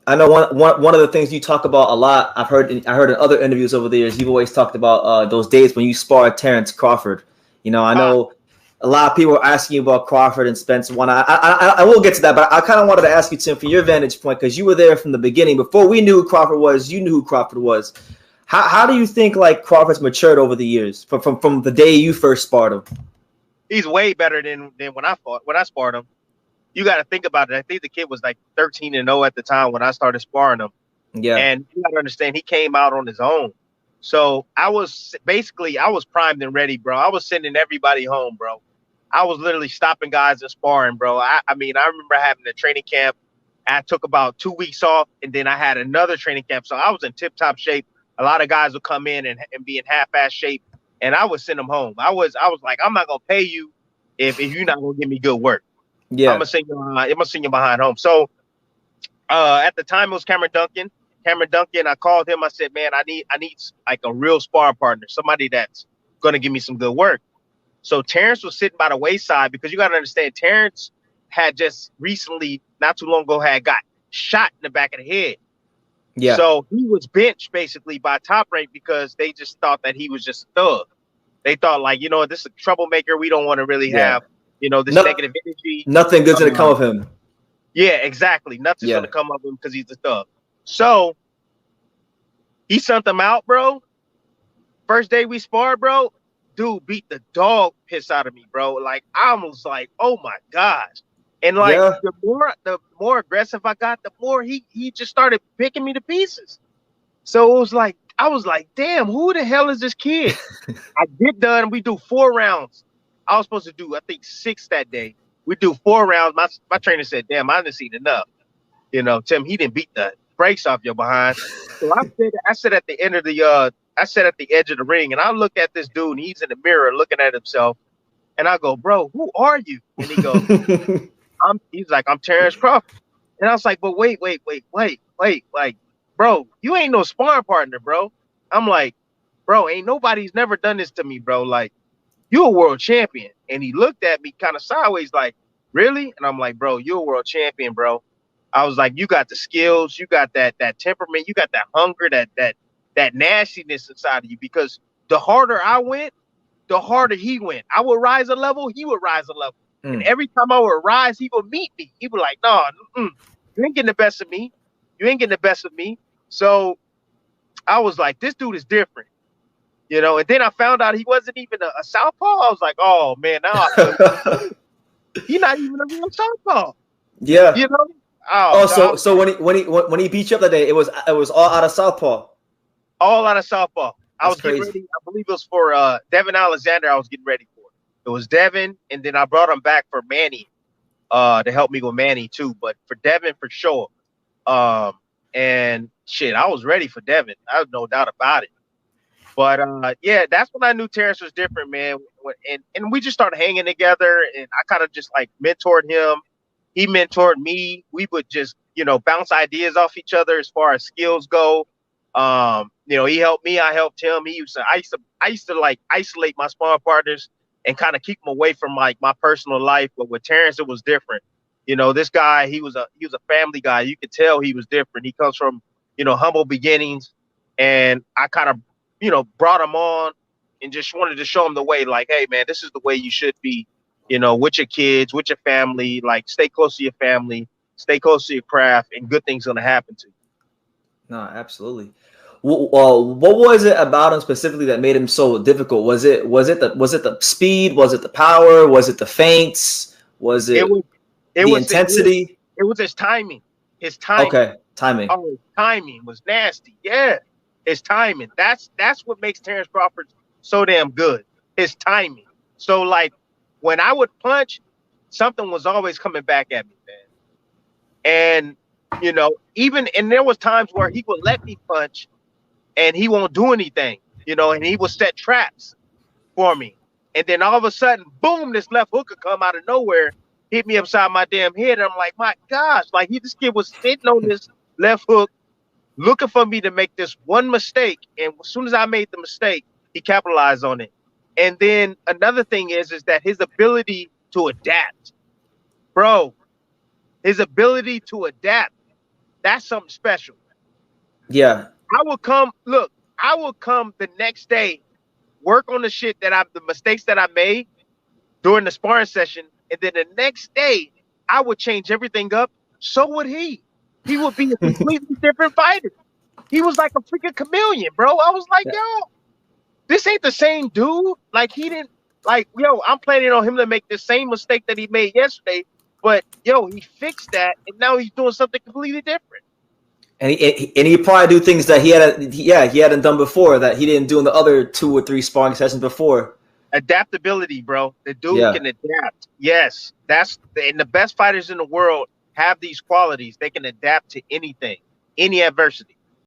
I know one of the things you talk about a lot. I heard in other interviews over the years. You've always talked about those days when you sparred Terence Crawford. I know a lot of people are asking you about Crawford and Spence. I will get to that, but I kind of wanted to ask you, Tim, from your vantage point, because you were there from the beginning. Before we knew who Crawford was, you knew who Crawford was. How do you think like Crawford's matured over the years from the day you first sparred him? He's way better than when I sparred him. You got to think about it. I think the kid was like 13-0 at the time when I started sparring him. Yeah. And you got to understand, he came out on his own. So I was primed and ready, bro. I was sending everybody home, bro. I was literally stopping guys and sparring, bro. I remember having a training camp. I took about 2 weeks off, and then I had another training camp. So I was in tip-top shape. A lot of guys would come in and be in half-ass shape, and I would send them home. I was like, I'm not going to pay you if you're not going to give me good work. Yeah. I'm going to send you behind home. So at the time, it was Cameron Duncan. I called him. I said, man, I need like a real sparring partner, somebody that's going to give me some good work. So Terence was sitting by the wayside because you got to understand, Terence had just recently, not too long ago, had got shot in the back of the head. Yeah. So he was benched basically by Top Rank because they just thought that he was just a thug. They thought like, this is a troublemaker. We don't want to really have, this negative energy. Nothing good's going to come of him. Yeah, exactly. Nothing's going to come of him because he's a thug. So he sent them out, bro. First day we sparred, bro. Dude beat the dog piss out of me, bro. Like, I was like, oh my gosh. And like the more aggressive I got, the more he just started picking me to pieces. So it was like, I was like, damn, who the hell is this kid? I get done. We do 4 rounds. I was supposed to do, I think, 6 that day. We do 4 rounds. My trainer said, damn, I didn't see enough. Tim, he didn't beat the brakes off your behind. So I said at the end of the at the edge of the ring, and I look at this dude, and he's in the mirror looking at himself, and I go, bro, who are you? And he goes, he's like, I'm Terence Crawford. And I was like, but wait, like, bro, you ain't no sparring partner, bro. I'm like, bro, ain't nobody's never done this to me, bro. Like, you a world champion. And he looked at me kind of sideways, like, really? And I'm like, bro, you're a world champion, bro. I was like, you got the skills, you got that temperament, you got that hunger, that nastiness inside of you. Because the harder I went, the harder he went. I would rise a level, he would rise a level. And every time I would rise, he would meet me. He would like, no, you ain't getting the best of me. You ain't getting the best of me. So I was like, this dude is different. And then I found out he wasn't even a southpaw. I was like, oh man, now I feel he's not even a real southpaw. Yeah. So when he beat you up that day, it was all out of southpaw. All out of southpaw. I was crazy. Getting ready. I believe it was for Devin Alexander. I was getting ready for. It was Devin, and then I brought him back for Manny, to help me with Manny too. But for Devin, for sure. And shit, I was ready for Devin. I have no doubt about it. But yeah, that's when I knew Terence was different, man. And we just started hanging together, and I kind of just like mentored him. He mentored me. We would just, bounce ideas off each other as far as skills go. He helped me, I helped him. I used to like isolate my sparring partners and kind of keep them away from like my personal life. But with Terence, it was different. This guy, he was a family guy. You could tell he was different. He comes from, humble beginnings, and I kind of, brought him on and just wanted to show him the way, like, hey man, this is the way you should be, with your kids, with your family, like stay close to your family, stay close to your craft, and good things going to happen to you. No, absolutely. What was it about him specifically that made him so difficult? Was it the speed? Was it the power? Was it the feints? Was it the intensity? It was his timing. His timing. Okay, timing. Oh, his timing was nasty. Yeah, his timing. That's what makes Terence Crawford so damn good. His timing. So like when I would punch, something was always coming back at me, man. And there was times where he would let me punch and he won't do anything, and he would set traps for me. And then all of a sudden, boom, this left hook would come out of nowhere, hit me upside my damn head. And I'm like, my gosh, like this kid was sitting on this left hook, looking for me to make this one mistake. And as soon as I made the mistake, he capitalized on it. And then another thing is that his ability to adapt, bro, his ability to adapt. That's something special. Yeah. I will come the next day, work on the mistakes that I made during the sparring session, and then the next day I would change everything up. So would he. He would be a completely different fighter. He was like a freaking chameleon, bro. I was like, yo, this ain't the same dude. Like, he didn't, like, yo, I'm planning on him to make the same mistake that he made yesterday, but yo, he fixed that, and now he's doing something completely different. And he probably do things that he hadn't done before, that he didn't do in the other 2 or 3 sparring sessions before. Adaptability, bro. The dude can adapt. Yes, and the best fighters in the world have these qualities. They can adapt to anything, any adversity.